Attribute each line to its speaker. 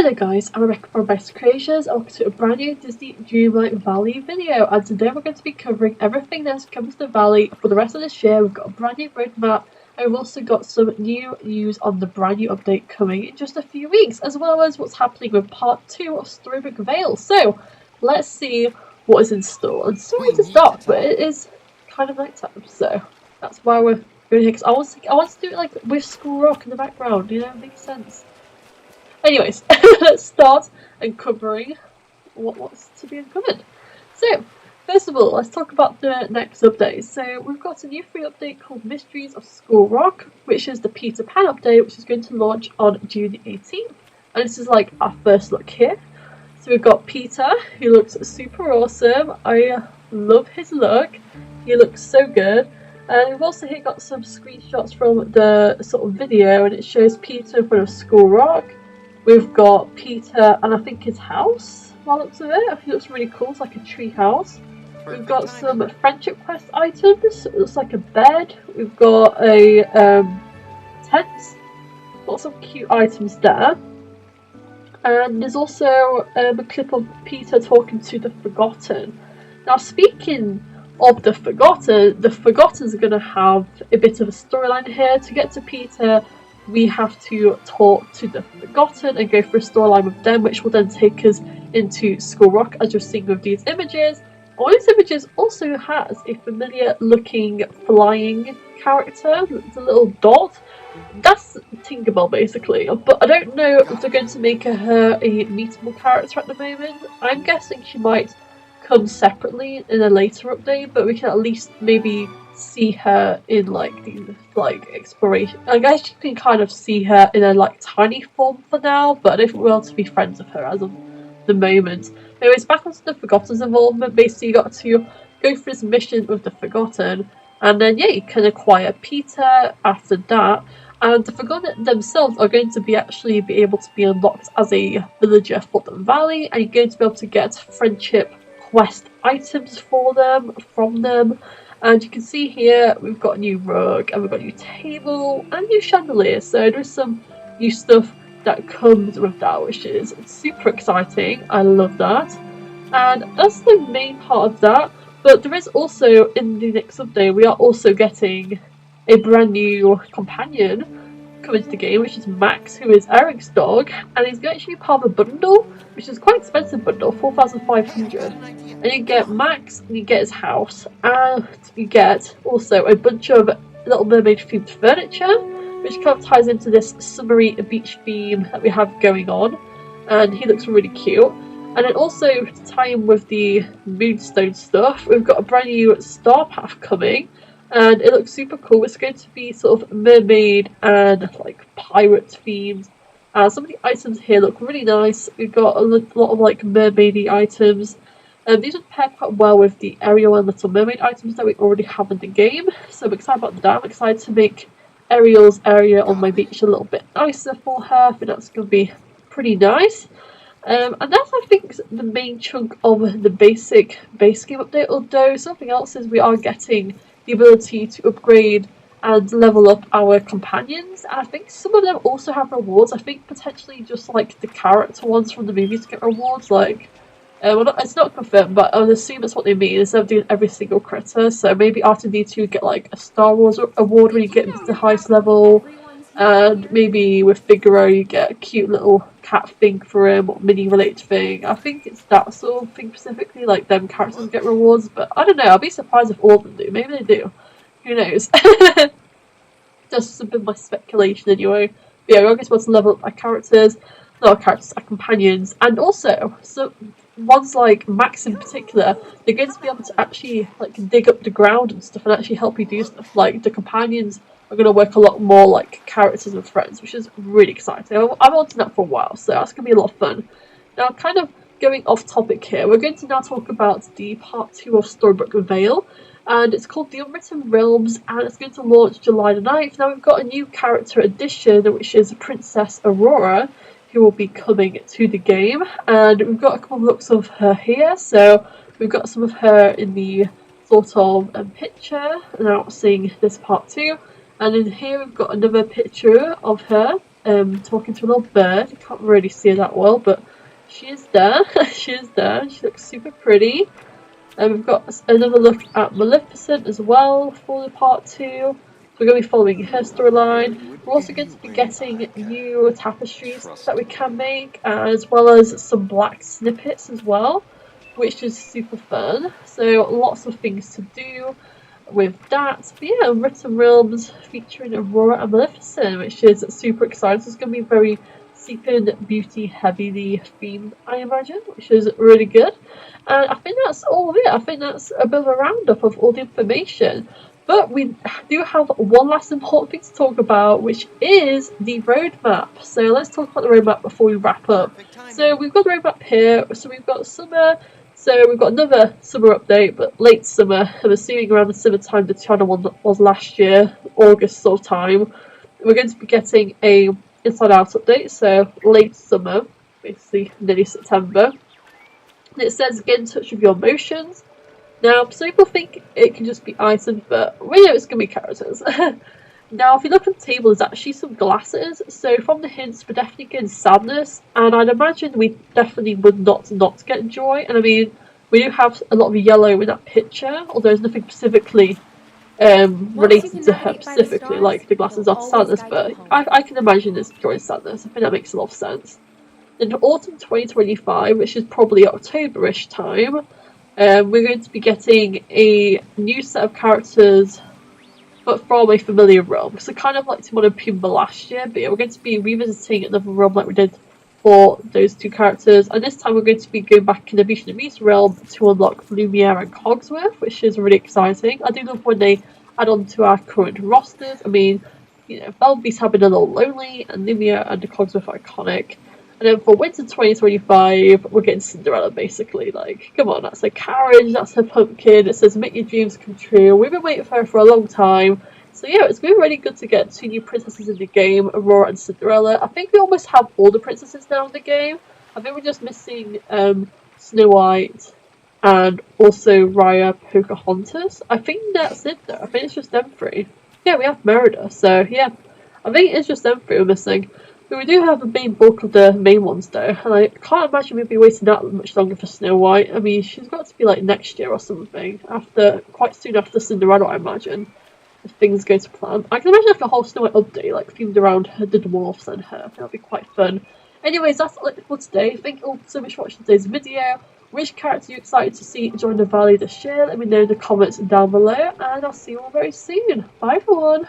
Speaker 1: there guys, I'm Rebecca from Best Creations and welcome to a brand new Disney Dreamlight Valley video, and today we're going to be covering everything that's coming to the Valley for the rest of this year. We've got a brand new roadmap and we've also got some new news on the brand new update coming in just a few weeks, as well as what's happening with part 2 of Storybook Vale. So let's see what is in store. And sorry to start, but it is kind of night time, so that's why we're doing it, because I want to do it like with School Rock in the background, you know, it makes sense. Anyways, let's start uncovering what's to be uncovered. So, first of all, let's talk about the next update. So, we've got a new free update called Mysteries of School Rock, which is the Peter Pan update, which is going to launch on June the 18th. And this is like our first look here. So, we've got Peter, who looks super awesome. I love his look. He looks so good. And we've also here got some screenshots from the sort of video, and it shows Peter in front of School Rock. We've got Peter and I think his house, by the looks of it. I think it looks really cool, it's like a tree house. We've got some friendship quest items, it looks like a bed. We've got a tent, lots of cute items there. And there's also a clip of Peter talking to the Forgotten. Now speaking of the Forgottens are going to have a bit of a storyline here. To get to Peter, we have to talk to the Forgotten and go for a storyline with them, which will then take us into School Rock, as you're seeing with these images. One of these images also has a familiar looking flying character, the little dot. That's Tinkerbell basically, but I don't know if they're going to make her a meetable character at the moment. I'm guessing she might come separately in a later update, but we can at least maybe see her in like the exploration. I guess you can kind of see her in a like tiny form for now, but I don't think we're able to be friends with her as of the moment. Anyways, back onto the Forgotten's involvement. Basically, you got to go for this mission with the Forgotten, and then yeah, you can acquire Peter after that. And the Forgotten themselves are going to be able to be unlocked as a villager for the Valley, and you're going to be able to get friendship quest items from them. And you can see here we've got a new rug and we've got a new table and a new chandelier. So there's some new stuff that comes with that, which is super exciting. I love that. And that's the main part of that. But there is also, in the next update, we are also getting a brand new companion coming to the game, which is Max, who is Eric's dog, and he's going to be part of a bundle, which is quite expensive bundle, 4,500. And you get Max, and you get his house, and you get also a bunch of Little Mermaid themed furniture, which kind of ties into this summery beach theme that we have going on, and he looks really cute. And then also to tie in with the Moonstone stuff, we've got a brand new Star Path coming. And it looks super cool. It's going to be sort of mermaid and like pirate themed. Some of the items here look really nice. We've got a lot of like mermaidy items. These would pair quite well with the Ariel and Little Mermaid items that we already have in the game. So I'm excited about that. I'm excited to make Ariel's area on my beach a little bit nicer for her. I think that's going to be pretty nice. And that's, I think, the main chunk of the base game update. Although something else is we are getting the ability to upgrade and level up our companions, and I think some of them also have rewards. I think potentially just like the character ones from the movies get rewards, like it's not confirmed, but I would assume that's what they mean instead of doing every single critter. So maybe R2-D2 get like a Star Wars award when you get into the highest level, and maybe with Figaro you get a cute little cat thing for him, or mini related thing. I think it's that sort of thing specifically, like them characters get rewards, but I don't know, I'll be surprised if all of them do. Maybe they do. Who knows? That's a bit of my speculation anyway. But yeah, we're going to be able to level up our characters, not our characters, our companions, and also so ones like Max in particular, they're going to be able to actually like dig up the ground and stuff and actually help you do stuff. Like the companions are going to work a lot more like characters and friends, which is really exciting. I've wanted that for a while, so that's going to be a lot of fun. Now, kind of going off topic here, we're going to now talk about the part 2 of Storybook Vale, and it's called The Unwritten Realms, and it's going to launch July the 9th. Now, we've got a new character addition, which is Princess Aurora, who will be coming to the game, and we've got a couple of looks of her here. So we've got some of her in the sort of picture, and now seeing this part 2. And in here we've got another picture of her, talking to a little bird. You can't really see her that well, but she is there. She is there. She looks super pretty. And we've got another look at Maleficent as well for the part 2. So we're going to be following her storyline. We're also going to be getting new tapestries that we can make, as well as some black snippets as well, which is super fun. So lots of things to do with that. But yeah, Written Realms featuring Aurora and Maleficent, which is super exciting. So it's going to be very Sleeping Beauty heavily themed, I imagine, which is really good. And I think that's all of it. I think that's a bit of a roundup of all the information. But we do have one last important thing to talk about, which is the roadmap. So let's talk about the roadmap before we wrap up. So we've got the roadmap here. So we've got summer. So we've got another summer update, but late summer. I'm assuming around the summer time the China one was last year, August sort of time. We're going to be getting a Inside Out update, so late summer, basically nearly September. And it says get in touch with your emotions. Now, some people think it can just be items, but we know it's going to be characters. Now, if you look at the table, there's actually some glasses. So from the hints, we're definitely getting sadness, and I'd imagine we definitely would not get joy. And I mean, we do have a lot of yellow in that picture, although there's nothing specifically related to her specifically, like the glasses of sadness, but I can imagine it's joy and sadness. I think that makes a lot of sense. In autumn 2025, which is probably October-ish time, we're going to be getting a new set of characters, but from a familiar realm. So kind of like Timon and Pumbaa last year, but yeah, we're going to be revisiting another realm like we did for those two characters, and this time we're going to be going back in the Beauty and the Beast realm to unlock Lumiere and Cogsworth, which is really exciting. I do love when they add on to our current rosters. I mean, you know, Belbeast have been a little lonely, and Lumiere and the Cogsworth are iconic. And then for winter 2025, we're getting Cinderella, basically. Like, come on, that's her carriage, that's her pumpkin, it says make your dreams come true. We've been waiting for her for a long time. So yeah, it's been really good to get 2 new princesses in the game, Aurora and Cinderella. I think we almost have all the princesses now in the game. I think we're just missing Snow White and also Raya Pocahontas. I think that's it though. I think it's just them 3. Yeah, we have Merida, so yeah. I think it's just them 3 we're missing. But we do have the main bulk of the main ones though, and I can't imagine we'd be waiting that much longer for Snow White. I mean, she's got to be like next year or something, quite soon after Cinderella, I imagine. If things go to plan. I can imagine like a whole Snow White update, like themed around the dwarfs and her. That'll be quite fun. Anyways, that's all for today. Thank you all so much for watching today's video. Which character are you excited to see join the Valley this year? Let me know in the comments down below, and I'll see you all very soon. Bye everyone!